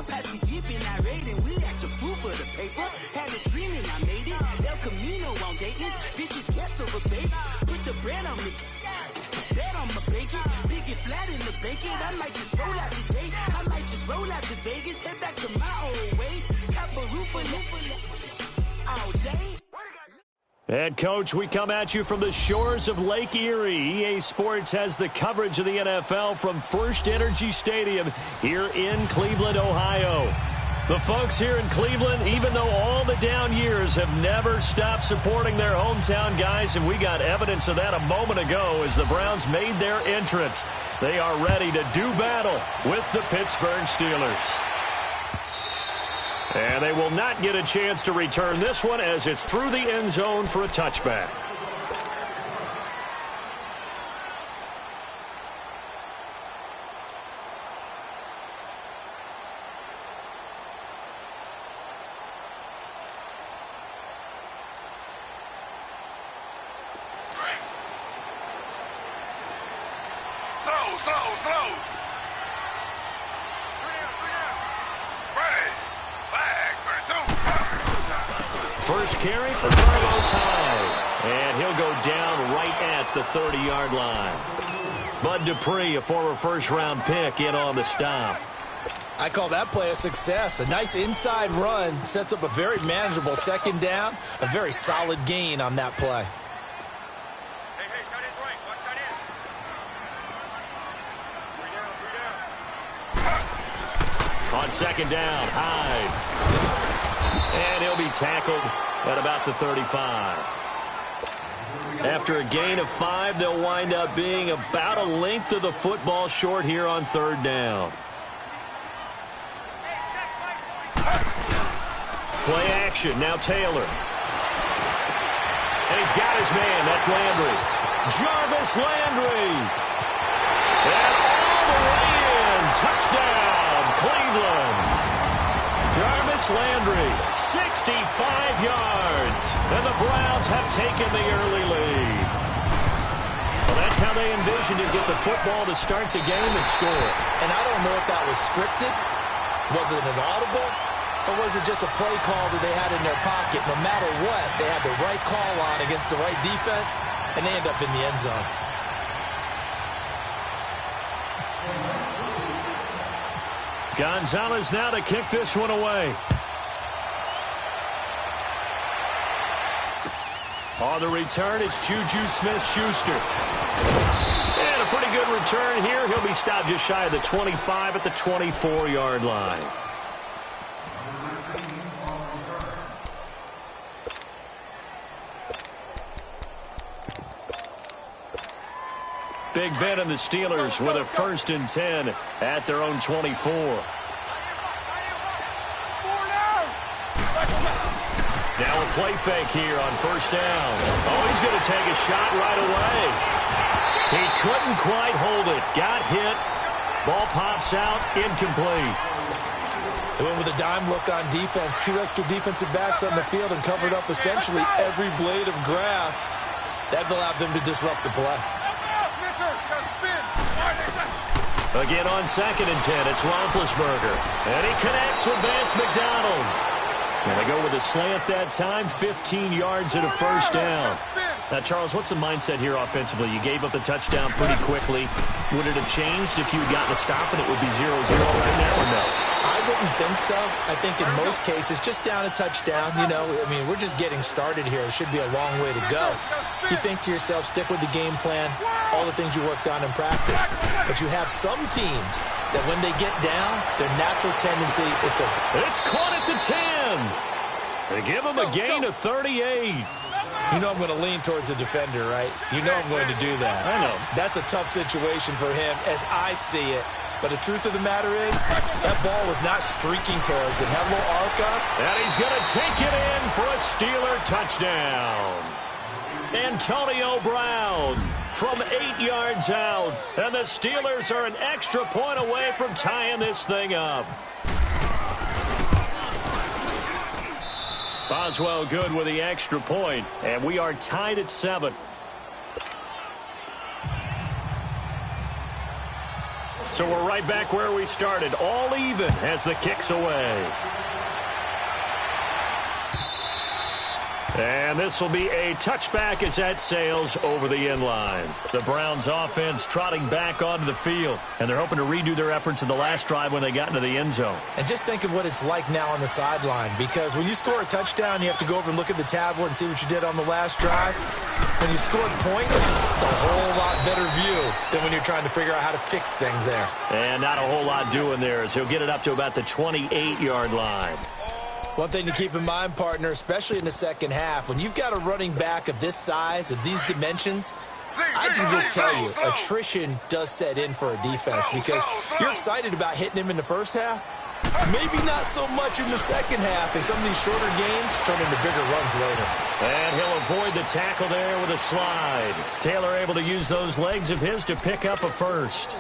I pass it deep and I rate and we act a fool for the paper. Had a dream and I made it. El Camino on Dayton's. Bitches guess over bait. Put the bread on me. Bet on my bacon. Big it flat in the bacon. I might just roll out today. I might just roll out to Vegas. Head back to my old ways. Cop a roof all day. And, Coach, we come at you from the shores of Lake Erie. EA Sports has the coverage of the NFL from First Energy Stadium here in Cleveland, Ohio. The folks here in Cleveland, even though all the down years, have never stopped supporting their hometown guys, and we got evidence of that a moment ago as the Browns made their entrance. They are ready to do battle with the Pittsburgh Steelers. And they will not get a chance to return this one as it's through the end zone for a touchback. Slow. First carry for Carlos Hyde. And he'll go down right at the 30-yard line. Bud Dupree, a former first-round pick, in on the stop. I call that play a success. A nice inside run sets up a very manageable second down. A very solid gain on that play. Hey, tight end's right. Watch tight end. 3 down. On second down, Hyde. And he'll be tackled at about the 35. After a gain of 5, they'll wind up being about a length of the football short here on third down. Play action, now Taylor. And he's got his man, that's Landry. Jarvis Landry. And all the way in, touchdown, Cleveland. Jarvis Landry, 65 yards, and the Browns have taken the early lead. Well, that's how they envisioned to get the football to start the game and score. And I don't know if that was scripted. Was it an audible? Or was it just a play call that they had in their pocket? No matter what, they had the right call on against the right defense, and they end up in the end zone. Gonzalez now to kick this one away. On the return, it's Juju Smith-Schuster. And a pretty good return here. He'll be stopped just shy of the 25 at the 24-yard line. Big Ben and the Steelers with a 1st and 10 at their own 24. Now a play fake here on 1st down. Oh, he's going to take a shot right away. He couldn't quite hold it. Got hit. Ball pops out. Incomplete. They went with a dime look on defense. 2 extra defensive backs on the field and covered up essentially every blade of grass. That allowed them to disrupt the play. Again on 2nd and 10, it's Roethlisberger. And he connects with Vance McDonald. And they go with a slant that time, 15 yards and a 1st down. Now, Charles, what's the mindset here offensively? You gave up the touchdown pretty quickly. Would it have changed if you had gotten a stop and it would be 0-0 right now or no? I wouldn't think so. I think in most cases, just down a touchdown, you know, I mean, we're just getting started here. It should be a long way to go. You think to yourself, stick with the game plan, all the things you worked on in practice. But you have some teams that when they get down, their natural tendency is to... It's caught at the 10. They give him a gain of 38. You know I'm going to lean towards the defender, right? You know I'm going to do that. I know. That's a tough situation for him as I see it. But the truth of the matter is, that ball was not streaking towards him. Had a little arc up. And he's going to take it in for a Steeler touchdown. Antonio Brown from 8 yards out. And the Steelers are an extra point away from tying this thing up. Boswell good with the extra point. And we are tied at 7. So we're right back where we started, all even as the kick's away. And this will be a touchback as that sails over the inline. The Browns offense trotting back onto the field, and they're hoping to redo their efforts in the last drive when they got into the end zone. And just think of what it's like now on the sideline, because when you score a touchdown, you have to go over and look at the tablet and see what you did on the last drive. When you scored points, it's a whole lot better view than when you're trying to figure out how to fix things there. And not a whole lot doing there as he'll get it up to about the 28-yard line. One thing to keep in mind, partner, especially in the second half, when you've got a running back of this size, of these dimensions, I can just tell you, attrition does set in for a defense because you're excited about hitting him in the first half. Maybe not so much in the second half, and some of these shorter gains turn into bigger runs later. And he'll avoid the tackle there with a slide. Taylor able to use those legs of his to pick up a first.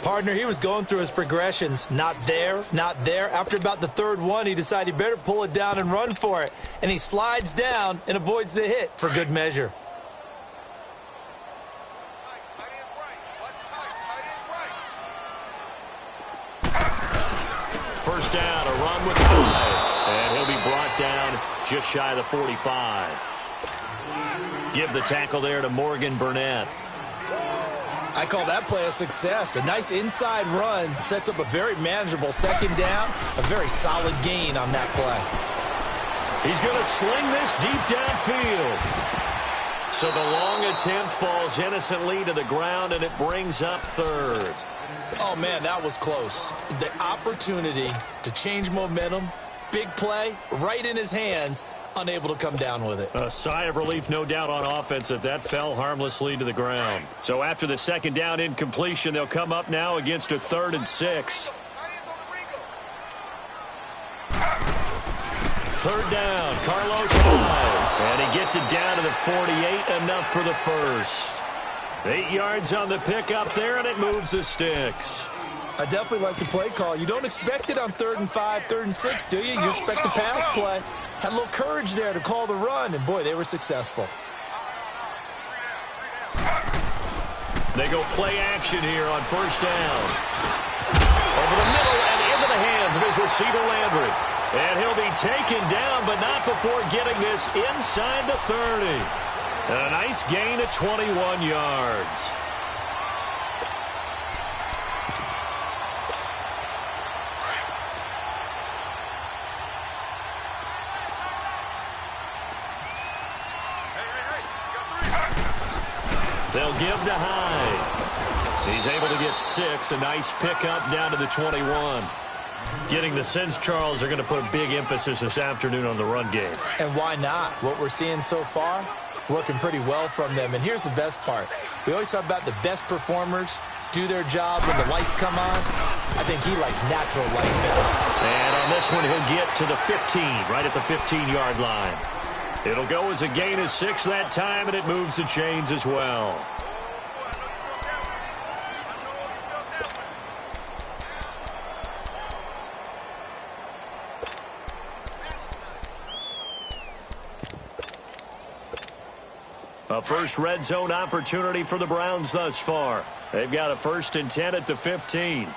Partner, he was going through his progressions. Not there, not there. After about the third one, he decided he better pull it down and run for it. And he slides down and avoids the hit for good measure. First down, a run with 5. And he'll be brought down just shy of the 45. Give the tackle there to Morgan Burnett. I call that play a success. A nice inside run sets up a very manageable second down, a very solid gain on that play. He's going to sling this deep downfield. So the long attempt falls innocently to the ground, and it brings up third. Oh, man, that was close. The opportunity to change momentum, big play, right in his hands, unable to come down with it. A sigh of relief, no doubt, on offense that fell harmlessly to the ground. So after the second down incompletion, they'll come up now against a 3rd and 6. Third down, Carlos Hyde. And he gets it down to the 48, enough for the first. 8 yards on the pickup there, and it moves the sticks. I definitely like the play call. You don't expect it on 3rd and 5, 3rd and 6, do you? You expect a pass play. Had a little courage there to call the run, and boy, they were successful. They go play action here on first down. Over the middle and into the hands of his receiver, Landry. And he'll be taken down, but not before getting this inside the 30. And a nice gain of 21 yards. They'll give to Hyde. He's able to get 6. A nice pickup down to the 21. Getting the sense, Charles, they're going to put a big emphasis this afternoon on the run game. And why not? What we're seeing so far, working pretty well from them. And here's the best part. We always talk about the best performers do their job when the lights come on. I think he likes natural light best. And on this one, he'll get to the 15, right at the 15-yard line. It'll go as a gain of 6 that time, and it moves the chains as well. A first red zone opportunity for the Browns thus far. They've got a 1st and 10 at the 15. Slow.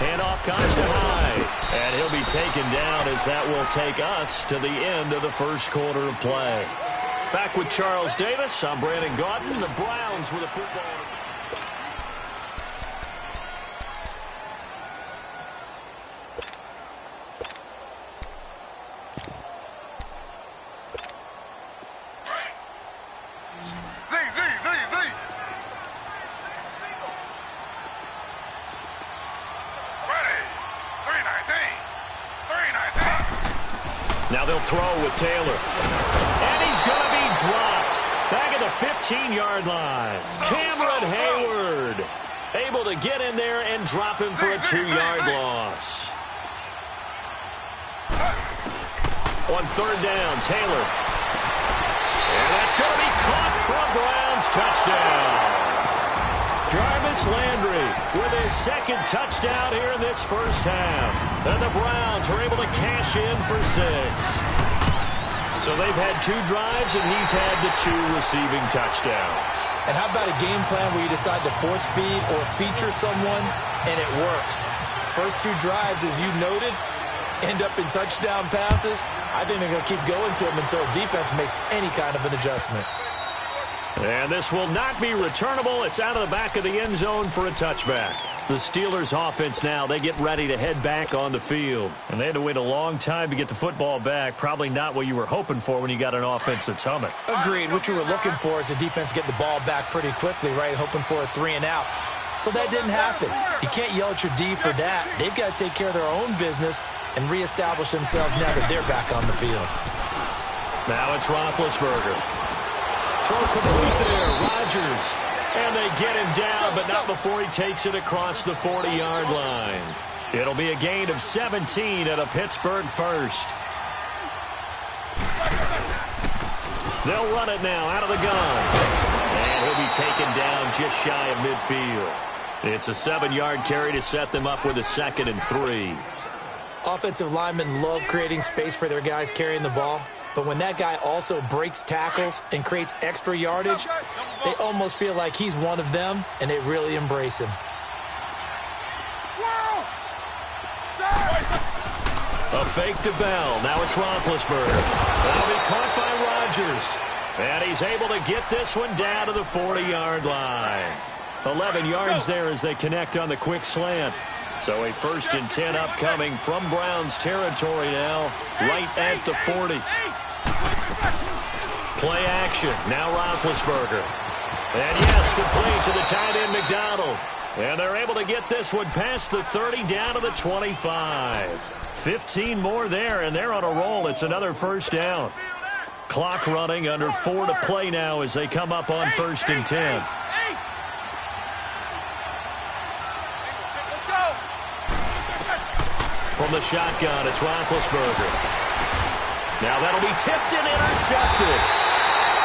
Handoff comes to Hyde. And he'll be taken down as that will take us to the end of the first quarter of play. Back with Charles Davis, I'm Brandon Gaudin. The Browns with a football. Now they'll throw with Taylor. And he's going to be dropped. Back at the 15-yard line. Cameron Hayward able to get in there and drop him for a 2-yard loss. On 3rd down, Taylor. And that's going to be caught for a Browns touchdown. Jarvis Landry with his 2nd touchdown here in this first half. And the Browns are able to cash in for 6. So they've had 2 drives, and he's had the 2 receiving touchdowns. And how about a game plan where you decide to force feed or feature someone, and it works? First 2 drives, as you noted, end up in touchdown passes. I think they're going to keep going to them until defense makes any kind of an adjustment. And this will not be returnable. It's out of the back of the end zone for a touchback. The Steelers offense now, they get ready to head back on the field. And they had to wait a long time to get the football back. Probably not what you were hoping for when you got an offense that's humming. Agreed. What you were looking for is the defense get the ball back pretty quickly, right? Hoping for a 3 and out. So that didn't happen. You can't yell at your D for that. They've got to take care of their own business and reestablish themselves now that they're back on the field. Now it's Roethlisberger. Throw complete there, Rodgers. And they get him down, but not before he takes it across the 40-yard line. It'll be a gain of 17 at a Pittsburgh first. They'll run it now out of the gun. And he'll be taken down just shy of midfield. It's a 7-yard carry to set them up with a 2nd and 3. Offensive linemen love creating space for their guys carrying the ball. But when that guy also breaks tackles and creates extra yardage, they almost feel like he's one of them, and they really embrace him. A fake to Bell. Now it's Roethlisberger. That'll be caught by Rodgers. And he's able to get this one down to the 40-yard line. 11 yards there as they connect on the quick slant. So a 1st and 10 upcoming from Browns territory now, right at the 40. Play action. Now Roethlisberger. And yes, complete to the tight end McDonald. And they're able to get this one past the 30 down to the 25. 15 more there, and they're on a roll. It's another 1st down. Clock running, under 4 to play now as they come up on 1st and 10. From the shotgun, it's Roethlisberger. Now that'll be tipped and intercepted.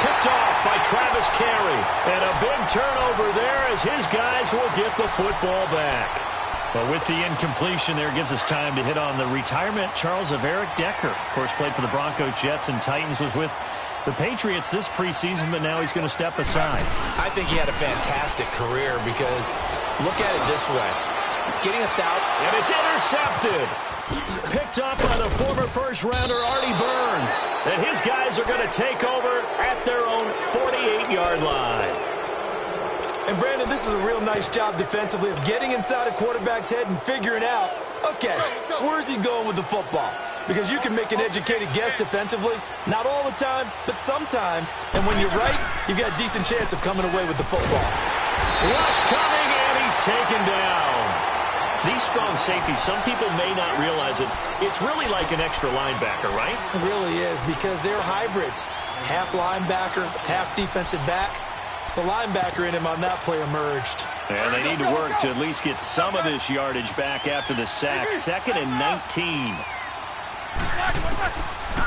Picked off by Travis Carey. And a big turnover there as his guys will get the football back. But with the incompletion there, gives us time to hit on the retirement, Charles, of Eric Decker. Of course, played for the Broncos, Jets, and Titans, was with the Patriots this preseason, but now he's going to step aside. I think he had a fantastic career because look at it this way. Getting 1,000. And it's intercepted. Picked up by the former first-rounder Artie Burns. And his guys are going to take over at their own 48-yard line. And, Brandon, this is a real nice job defensively of getting inside a quarterback's head and figuring out, okay, where's he going with the football? Because you can make an educated guess defensively. Not all the time, but sometimes. And when you're right, you've got a decent chance of coming away with the football. Rush coming, and he's taken down. These strong safeties, some people may not realize it. It's really like an extra linebacker, right? It really is, because they're hybrids. Half linebacker, half defensive back. The linebacker in him on that play emerged. And they need to work to at least get some of this yardage back after the sack. 2nd and 19.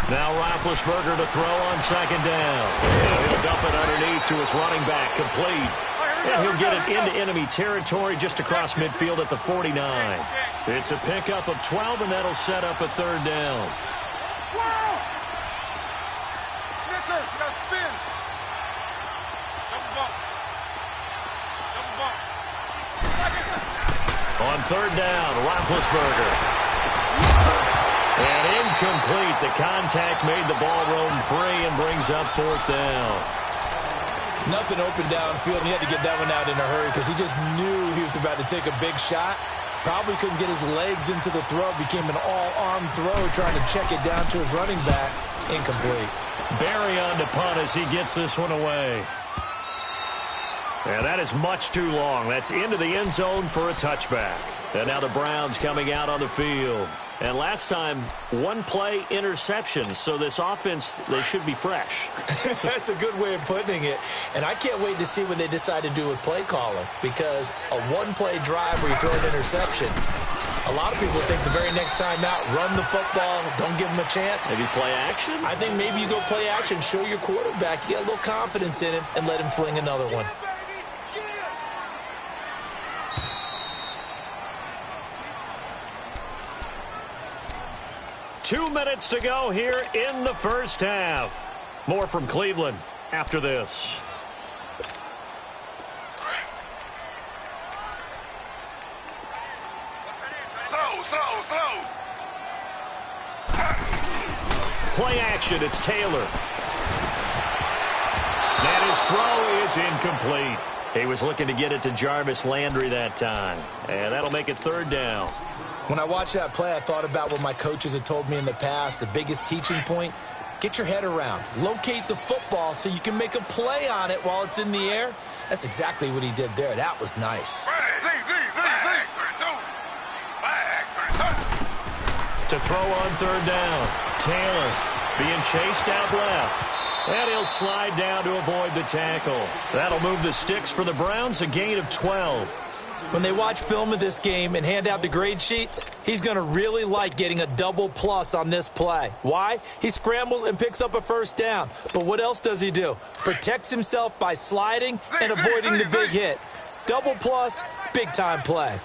Now Roethlisberger to throw on 2nd down. And he'll dump it underneath to his running back, complete. And he'll get it into enemy territory just across midfield at the 49. It's a pickup of 12, and that'll set up a 3rd down. On 3rd down, Roethlisberger. And incomplete. The contact made the ball roam free and brings up 4th down. Nothing open downfield, and he had to get that one out in a hurry because he just knew he was about to take a big shot. Probably couldn't get his legs into the throw. Became an all-arm throw, trying to check it down to his running back. Incomplete. Barry on to punt as he gets this one away. And that is much too long. That's into the end zone for a touchback. And now the Browns coming out on the field. And last time, 1 play interception. So this offense, they should be fresh. That's a good way of putting it. And I can't wait to see what they decide to do with play calling. Because a 1-play drive where you throw an interception, a lot of people think the very next time out, run the football, don't give them a chance. Maybe play action? I think maybe you go play action, show your quarterback, get a little confidence in him, and let him fling another one. 2 minutes to go here in the first half. More from Cleveland after this. Slow. Play action, it's Taylor. And his throw is incomplete. He was looking to get it to Jarvis Landry that time. And that'll make it 3rd down. When I watched that play, I thought about what my coaches had told me in the past. The biggest teaching point, get your head around. Locate the football so you can make a play on it while it's in the air. That's exactly what he did there. That was nice. To throw on 3rd down. Taylor being chased out left. And he'll slide down to avoid the tackle. That'll move the sticks for the Browns, a gain of 12. When they watch film of this game and hand out the grade sheets, he's going to really like getting a double plus on this play. Why? He scrambles and picks up a 1st down. But what else does he do? Protects himself by sliding and avoiding the big hit. Double plus, big-time play.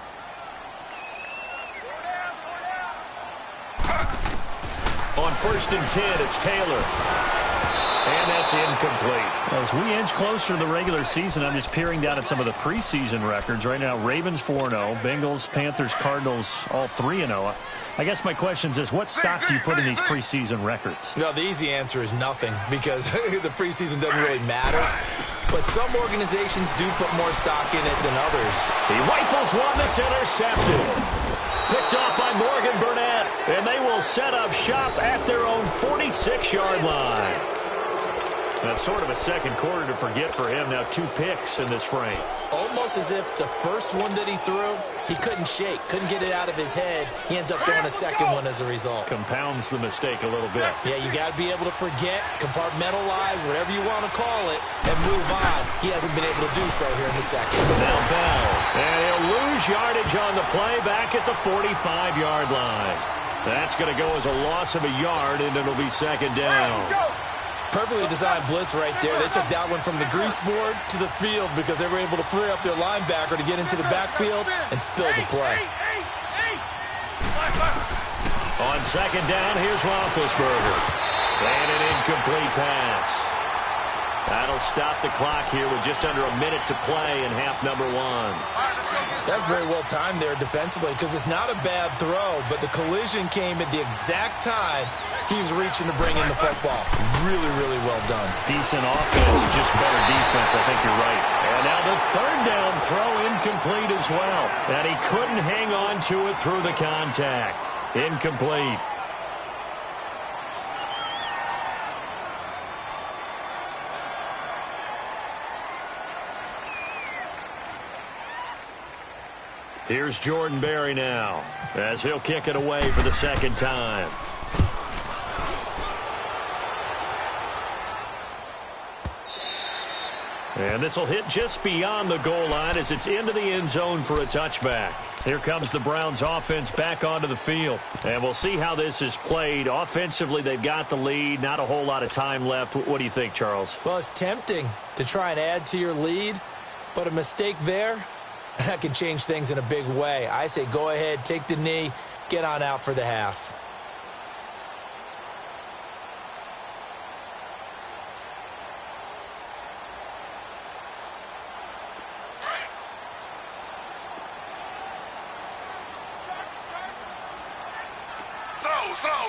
On 1st and 10, it's Taylor. And that's incomplete. As we inch closer to the regular season, I'm just peering down at some of the preseason records. Right now, Ravens 4-0, Bengals, Panthers, Cardinals, all 3-0. I guess my question is, what stock do you put in these preseason records? No, the easy answer is nothing because the preseason doesn't really matter. But some organizations do put more stock in it than others. He rifles one that's intercepted. Picked off by Morgan Burnett. And they will set up shop at their own 46-yard line. That's sort of a second quarter to forget for him. Now 2 picks in this frame. Almost as if the first one that he threw, he couldn't shake, couldn't get it out of his head. He ends up throwing a second one as a result. Compounds the mistake a little bit. Yeah, you got to be able to forget, compartmentalize, whatever you want to call it, and move on. He hasn't been able to do so here in the second. Now Bell. And he'll lose yardage on the play back at the 45-yard line. That's going to go as a loss of a yard, and it'll be 2nd down. Perfectly designed blitz right there. They took that one from the grease board to the field because they were able to free up their linebacker to get into the backfield and spill the play. On 2nd down, here's Roethlisberger. And an incomplete pass. That'll stop the clock here with just under a minute to play in half number 1. That's very well timed there defensively because it's not a bad throw, but the collision came at the exact time he was reaching to bring in the football. Really, really well done. Decent offense, just better defense. I think you're right. And now the 3rd down throw incomplete as well. And he couldn't hang on to it through the contact. Incomplete. Here's Jordan Berry now as he'll kick it away for the 2nd time. And this will hit just beyond the goal line as it's into the end zone for a touchback. Here comes the Browns offense back onto the field. And we'll see how this is played. Offensively, they've got the lead. Not a whole lot of time left. What do you think, Charles? Well, it's tempting to try and add to your lead, but a mistake there, that can change things in a big way. I say go ahead, take the knee, get on out for the half.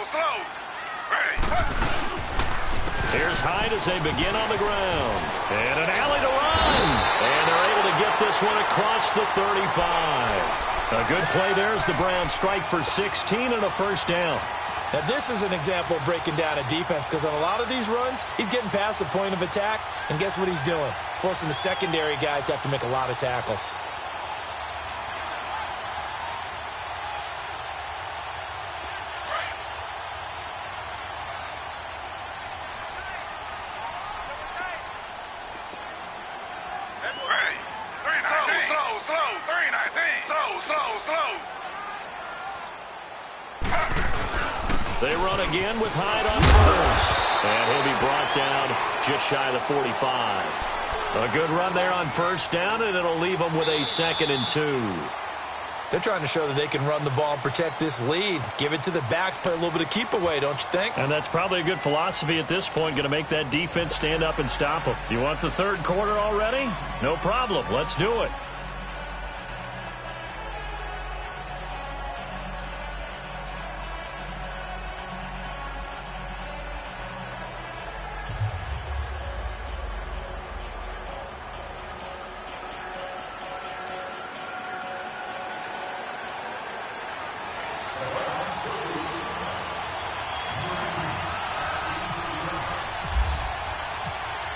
Slow. Ready. Here's Hyde as they begin on the ground. And an alley to run. And they're able to get this one across the 35. A good play there as the Browns strike for 16 and a 1st down. Now, this is an example of breaking down a defense because on a lot of these runs, he's getting past the point of attack, and guess what he's doing? Forcing the secondary guys to have to make a lot of tackles. They run again with Hyde on first. And he'll be brought down just shy of the 45. A good run there on 1st down, and it'll leave them with a 2nd and 2. They're trying to show that they can run the ball and protect this lead. Give it to the backs, play a little bit of keep away, don't you think? And that's probably a good philosophy at this point, going to make that defense stand up and stop them. You want the third quarter already? No problem. Let's do it.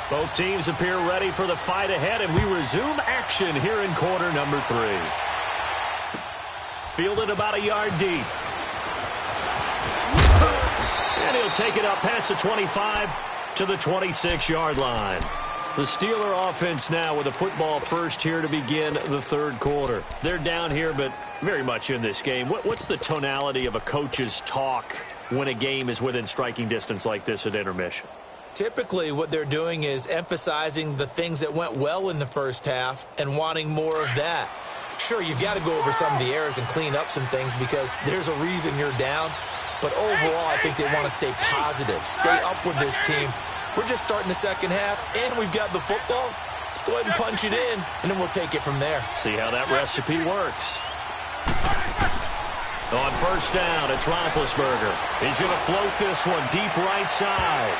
Both teams appear ready for the fight ahead, and we resume action here in quarter number 3. Fielded about a yard deep. And he'll take it up past the 25 to the 26-yard line. The Steeler offense now with a football first here to begin the third quarter. They're down here, but very much in this game. What's the tonality of a coach's talk when a game is within striking distance like this at intermission? Typically, what they're doing is emphasizing the things that went well in the first half and wanting more of that. Sure, you've got to go over some of the errors and clean up some things because there's a reason you're down. But overall, I think they want to stay positive, stay up with this team. We're just starting the second half, and we've got the football. Let's go ahead and punch it in, and then we'll take it from there. See how that recipe works. On first down, it's Roethlisberger. He's going to float this one deep right side.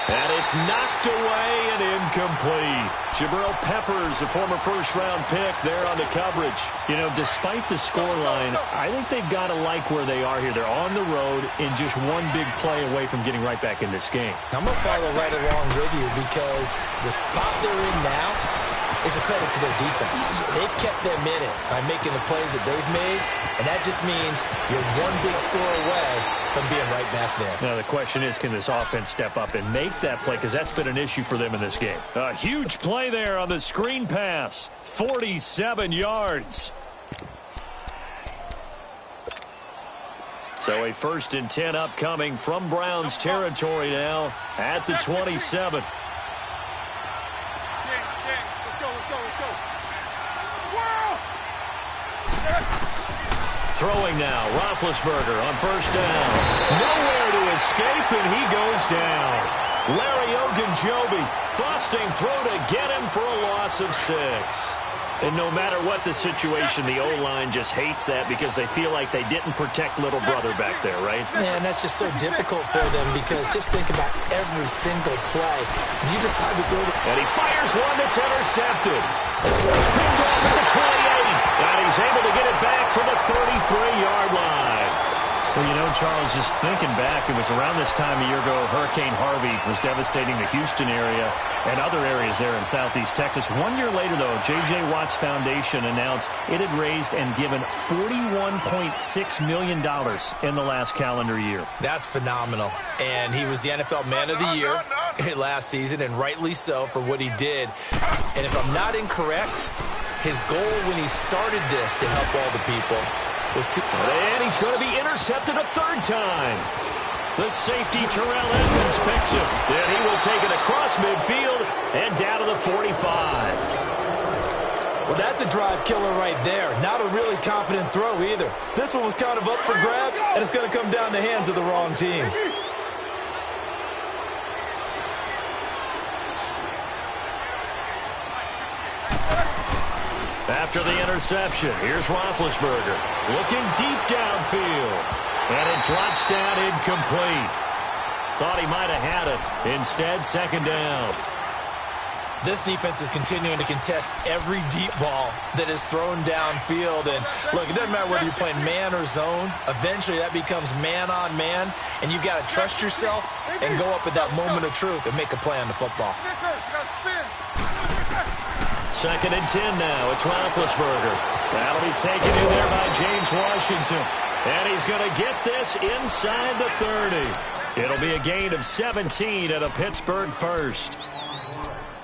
And it's knocked away and incomplete. Jabril Peppers, a former first-round pick, there on the coverage. You know, despite the scoreline, I think they've got to like where they are here. They're on the road and just one big play away from getting right back in this game. I'm going to follow right along with you because the spot they're in now is a credit to their defense. They've kept them in it by making the plays that they've made, and that just means you're one big score away from being right back there. Now, the question is, can this offense step up and make that play? Because that's been an issue for them in this game. A huge play there on the screen pass. 47 yards. So a 1st and 10 upcoming from Browns territory now at the 27. Throwing now, Roethlisberger on first down. Nowhere to escape, and he goes down. Larry Ogunjobi busting through to get him for a loss of 6. And no matter what the situation, the O-line just hates that because they feel like they didn't protect little brother back there, right? Man, that's just so difficult for them because just think about every single play. And you decide to throw it. And he fires one that's intercepted. Picked off at the 28. And he's able to get it back to the 33-yard line. Well, you know, Charles, just thinking back, it was around this time a year ago, Hurricane Harvey was devastating the Houston area and other areas there in southeast Texas. 1 year later, though, J.J. Watt's Foundation announced it had raised and given $41.6 million in the last calendar year. That's phenomenal. And he was the NFL Man of the Year last season, and rightly so for what he did. And if I'm not incorrect, his goal when he started this to help all the people was to... And he's going to be intercepted a third time. The safety, Terrell Edmonds, picks him. Then he will take it across midfield and down to the 45. Well, that's a drive killer right there. Not a really confident throw either. This one was kind of up for grabs, and it's going to come down the hands of the wrong team. After the interception, here's Roethlisberger looking deep downfield. And it drops down incomplete. Thought he might have had it. Instead, second down. This defense is continuing to contest every deep ball that is thrown downfield. And, look, it doesn't matter whether you're playing man or zone. Eventually, that becomes man on man. And you've got to trust yourself and go up at that moment of truth and make a play on the football. 2nd and 10 now. It's Roethlisberger. That'll be taken in there by James Washington. And he's going to get this inside the 30. It'll be a gain of 17 at a Pittsburgh first.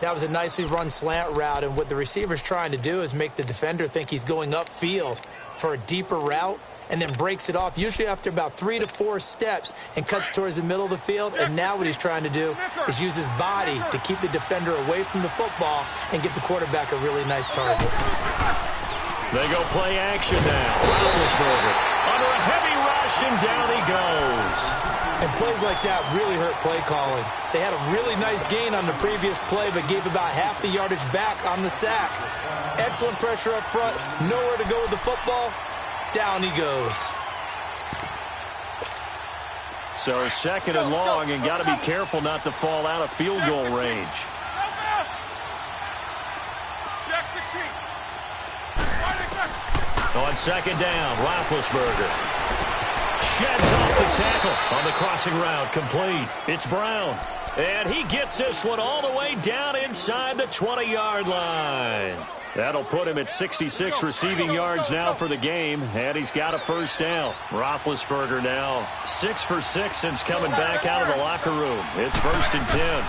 That was a nicely run slant route, and what the receiver's trying to do is make the defender think he's going upfield for a deeper route and then breaks it off, usually after about 3 to 4 steps, and cuts towards the middle of the field. And now what he's trying to do is use his body to keep the defender away from the football and get the quarterback a really nice target. They go play action now. Roethlisberger under a heavy rush, and down he goes. And plays like that really hurt play calling. They had a really nice gain on the previous play, but gave about half the yardage back on the sack. Excellent pressure up front. Nowhere to go with the football. Down he goes. So second and long, and got to be careful not to fall out of field goal range. On second down, Roethlisberger sheds off the tackle on the crossing route, complete. It's Brown. And he gets this one all the way down inside the 20-yard line. That'll put him at 66 receiving yards now for the game, and he's got a first down. Roethlisberger now 6 for 6 since coming back out of the locker room. It's 1st and 10.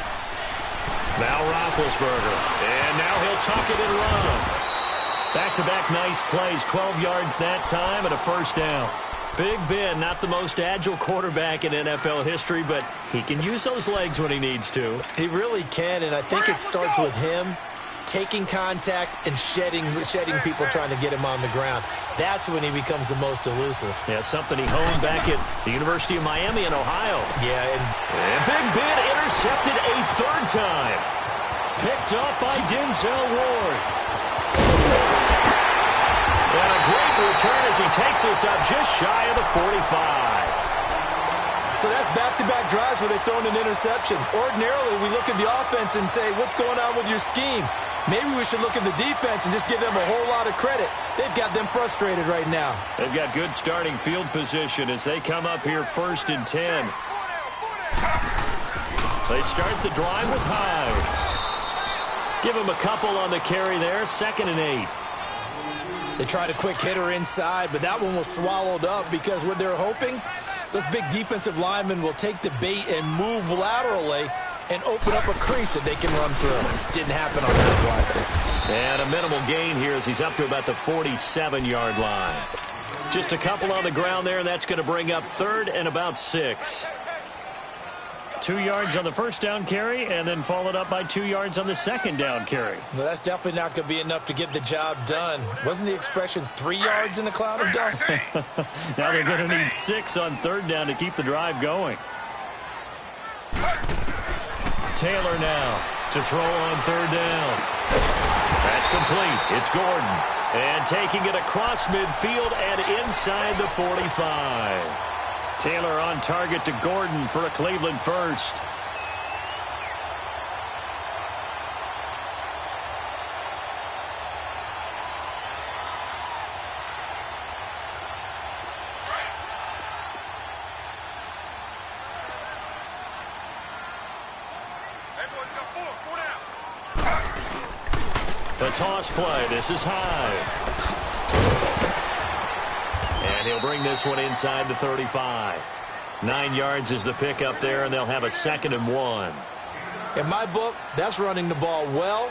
Now Roethlisberger, and now he'll tuck it and run. Back-to-back nice plays, 12 yards that time and a first down. Big Ben, not the most agile quarterback in NFL history, but he can use those legs when he needs to. He really can, and I think it starts with him taking contact and shedding people trying to get him on the ground. That's when he becomes the most elusive. Yeah, something he honed back at the University of Miami in Ohio. Yeah, and Big Ben intercepted a third time. Picked up by Denzel Ward. And a great return as he takes this up just shy of the 45. So that's back-to-back drives where they've thrown an interception. Ordinarily, we look at the offense and say, what's going on with your scheme? Maybe we should look at the defense and just give them a whole lot of credit. They've got them frustrated right now. They've got good starting field position as they come up here 1st and 10. They start the drive with Hyde. Give him a couple on the carry there, 2nd and 8. They tried a quick hitter inside, but that one was swallowed up because what they're hoping, those big defensive linemen will take the bait and move laterally and open up a crease that they can run through. Didn't happen on that play. And a minimal gain here as he's up to about the 47-yard line. Just a couple on the ground there, and that's going to bring up 3rd and about 6. 2 yards on the first down carry, and then followed up by 2 yards on the second down carry. Well, that's definitely not going to be enough to get the job done. Wasn't the expression 3 yards in a cloud of dust? Now they're going to need 6 on 3rd down to keep the drive going. Taylor now to throw on 3rd down. That's complete. It's Gordon. And taking it across midfield and inside the 45. Taylor on target to Gordon for a Cleveland first. The toss play. This is Hyde. And he'll bring this one inside the 35. 9 yards is the pickup there, and they'll have a 2nd and 1. In my book, that's running the ball well,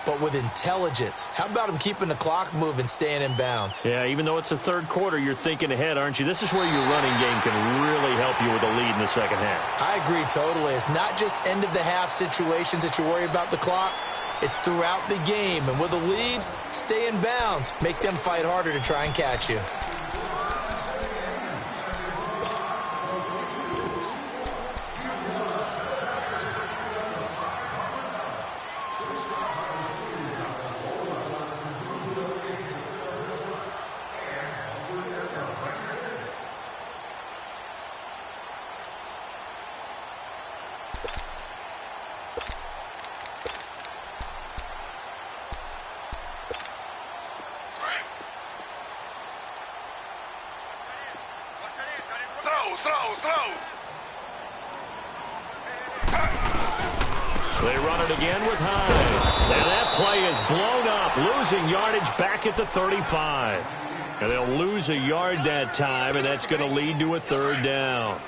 but with intelligence. How about him keeping the clock moving, staying in bounds? Yeah, even though it's the 3rd quarter, you're thinking ahead, aren't you? This is where your running game can really help you with a lead in the second half. I agree totally. It's not just end-of-the-half situations that you worry about the clock. It's throughout the game. And with a lead, stay in bounds. Make them fight harder to try and catch you. Slow. They run it again with Hyde. And that play is blown up, losing yardage back at the 35. And they'll lose a yard that time, and that's going to lead to a 3rd down.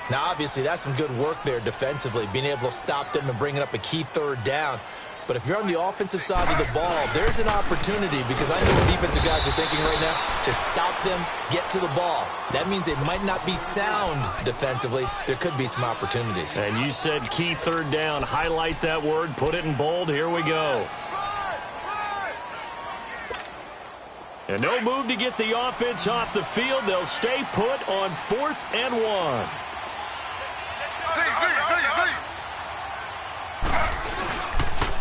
Now, obviously, that's some good work there defensively, being able to stop them and bringing up a key 3rd down. But if you're on the offensive side of the ball, there's an opportunity, because I know what defensive guys are thinking right now. Just stop them, get to the ball. That means they might not be sound defensively. There could be some opportunities. And you said key 3rd down. Highlight that word. Put it in bold. Here we go. And no move to get the offense off the field. They'll stay put on 4th and 1.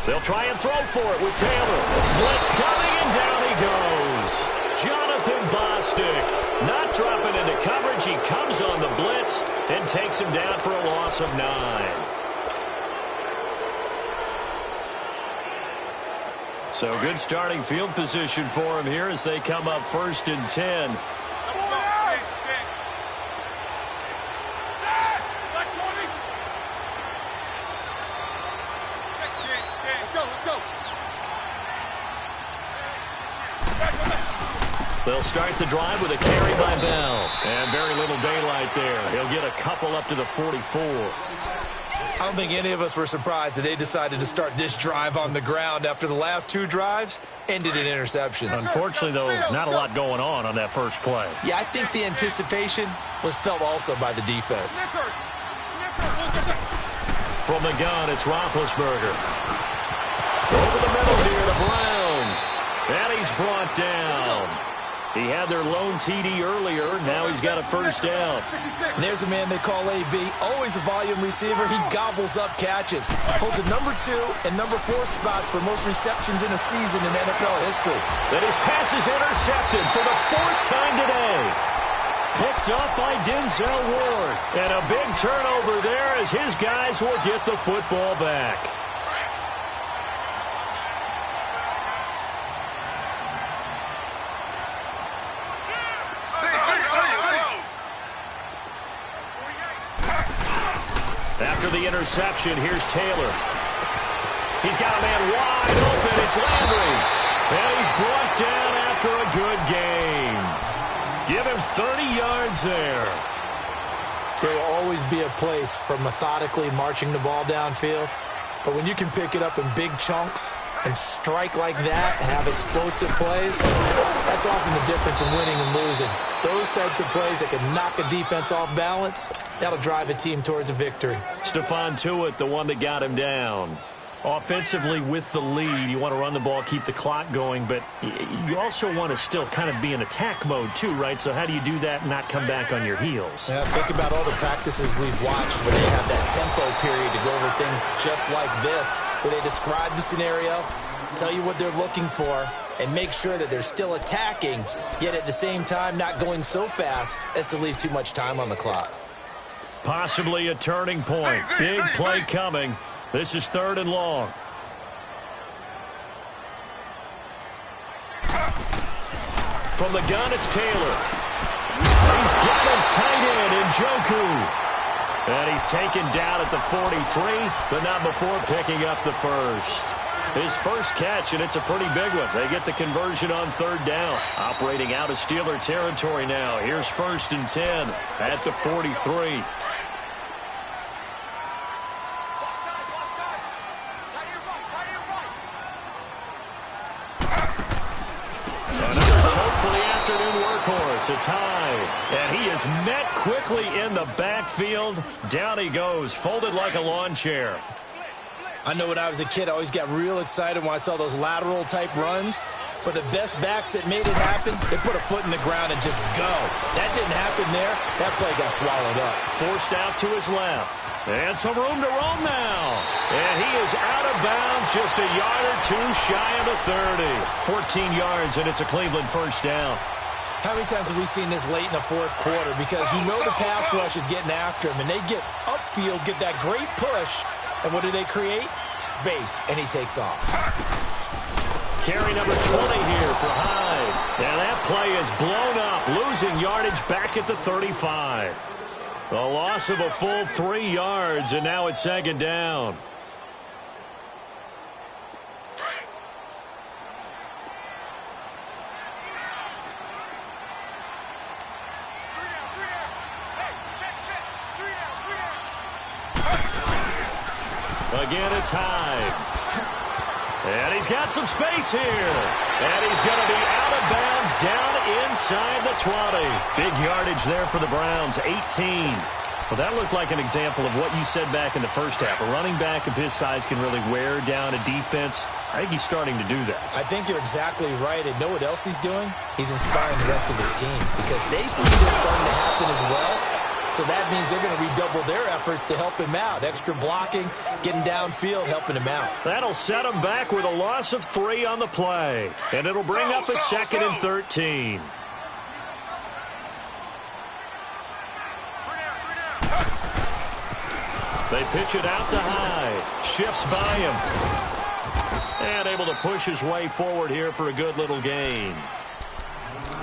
They'll try and throw for it with Taylor. Blitz coming, and down he goes. Jonathan Bostic not dropping into coverage. He comes on the blitz and takes him down for a loss of 9. So good starting field position for him here as they come up 1st and 10. They'll start the drive with a carry by Bell. And very little daylight there. He'll get a couple up to the 44. I don't think any of us were surprised that they decided to start this drive on the ground after the last 2 drives ended in interceptions. Unfortunately, though, not a lot going on that first play. Yeah, I think the anticipation was felt also by the defense. From the gun, it's Roethlisberger. Over the middle here to Brown. And he's brought down. He had their lone TD earlier. Now he's got a first down. And there's a man they call AB. Always a volume receiver. He gobbles up catches. Holds a number 2 and number 4 spots for most receptions in a season in NFL history. That his pass is intercepted for the 4th time today. Picked up by Denzel Ward. And a big turnover there as his guys will get the football back. After the interception, here's Taylor. He's got a man wide open. It's Landry. And he's brought down after a good game. Give him 30 yards there. There will always be a place for methodically marching the ball downfield. But when you can pick it up in big chunks and strike like that, have explosive plays, that's often the difference in winning and losing. Those types of plays that can knock a defense off balance, that'll drive a team towards a victory. Stephon Tuitt, the one that got him down. Offensively with the lead, you want to run the ball, keep the clock going, but you also want to still kind of be in attack mode too, right? So how do you do that and not come back on your heels? Yeah, think about all the practices we've watched where they have that tempo period to go over things just like this, where they describe the scenario, tell you what they're looking for, and make sure that they're still attacking, yet at the same time not going so fast as to leave too much time on the clock. Possibly a turning point. Big play coming. This is 3rd and long. From the gun, it's Taylor. He's got his tight end, Njoku. And he's taken down at the 43, but not before picking up the first. His first catch, and it's a pretty big one. They get the conversion on 3rd down. Operating out of Steeler territory now. Here's 1st and 10 at the 43. It's high, and he is met quickly in the backfield. Down he goes, folded like a lawn chair. I know when I was a kid, I always got real excited when I saw those lateral-type runs. But the best backs that made it happen, they put a foot in the ground and just go. That didn't happen there. That play got swallowed up. Forced out to his left. And some room to roam now. And he is out of bounds, just a yard or 2 shy of the 30. 14 yards, and it's a Cleveland first down. How many times have we seen this late in the 4th quarter? Because you know the pass rush is getting after him, and they get upfield, get that great push, and what do they create? Space, and he takes off. Carry number 20 here for Hyde. And that play is blown up, losing yardage back at the 35. A loss of a full 3 yards, and now it's 2nd down. Again, it's Hyde. And he's got some space here. And he's going to be out of bounds down inside the 20. Big yardage there for the Browns, 18. Well, that looked like an example of what you said back in the first half. A running back of his size can really wear down a defense. I think he's starting to do that. I think you're exactly right. And know what else he's doing? He's inspiring the rest of his team because they see this starting to happen as well. So that means they're going to redouble their efforts to help him out. Extra blocking, getting downfield, helping him out. That'll set him back with a loss of 3 on the play. And it'll bring up a 2nd and 13. They pitch it out to Hyde. Shifts by him. And able to push his way forward here for a good little gain.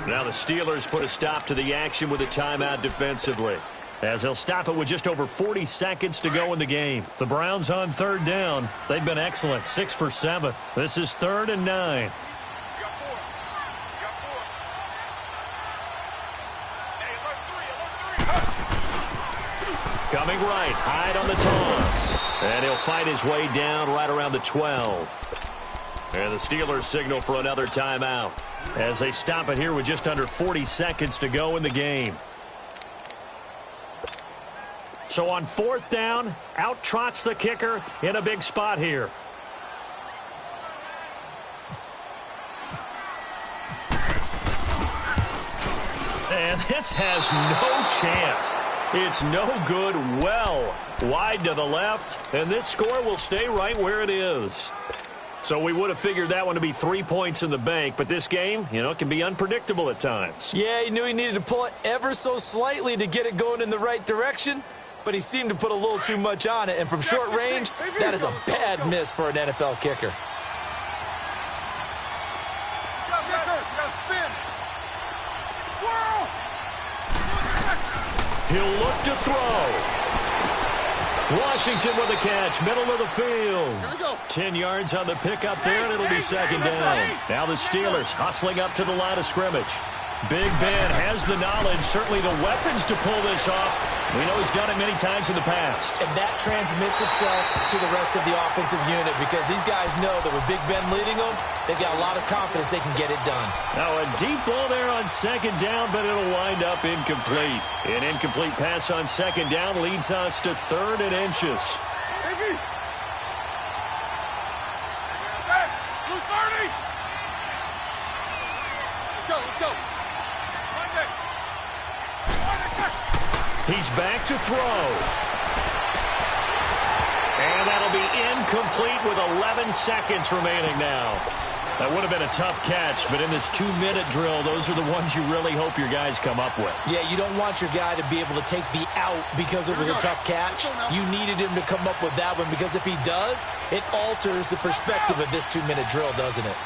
Now the Steelers put a stop to the action with a timeout defensively, as they'll stop it with just over 40 seconds to go in the game. The Browns on 3rd down. They've been excellent, 6 for 7. This is 3rd and 9. Coming right, Hyde on the toss. And he'll fight his way down right around the 12. And the Steelers signal for another timeout as they stop it here with just under 40 seconds to go in the game. So on 4th down, out trots the kicker in a big spot here. And this has no chance. It's no good, well wide to the left, and this score will stay right where it is. So we would have figured that one to be 3 points in the bank, but this game, it can be unpredictable at times. Yeah, he knew he needed to pull it ever so slightly to get it going in the right direction, but he seemed to put a little too much on it, and from short range, that is a bad miss for an NFL kicker. He'll look to throw. Washington with a catch, middle of the field. 10 yards on the pickup there, and it'll be 2nd down. Now the Steelers hustling up to the line of scrimmage. Big Ben has the knowledge, certainly the weapons to pull this off. We know he's done it many times in the past. And that transmits itself to the rest of the offensive unit because these guys know that with Big Ben leading them, they've got a lot of confidence they can get it done. Now a deep ball there on 2nd down, but it'll wind up incomplete. An incomplete pass on 2nd down leads us to 3rd and inches. Let's go. He's back to throw. And that'll be incomplete with 11 seconds remaining now. That would have been a tough catch, but in this 2-minute drill, those are the ones you really hope your guys come up with. Yeah, you don't want your guy to be able to take the out because it was a tough catch. You needed him to come up with that one because if he does, it alters the perspective of this 2-minute drill, doesn't it?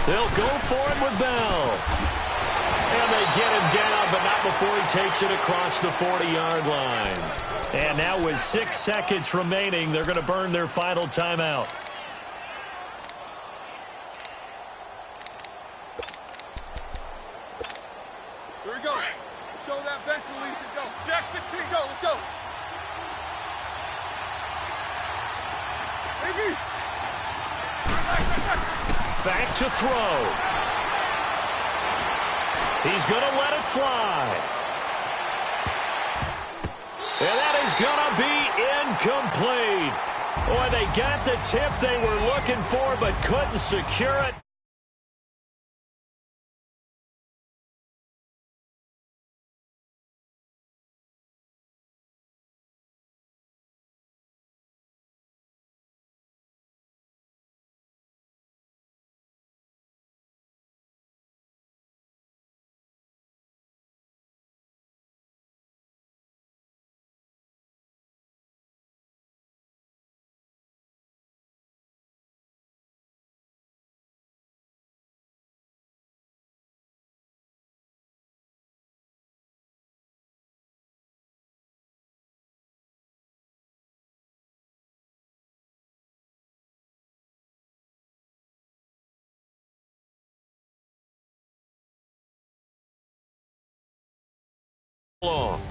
They'll go for it with Bell. And they get him down, but not before he takes it across the 40-yard line. And now with 6 seconds remaining, they're going to burn their final timeout. Here we go. Show that bench release and go. Jack 16, go. Let's go. Back to throw. He's going to let it fly. And that is going to be incomplete. Boy, they got the tip they were looking for, but couldn't secure it. Long.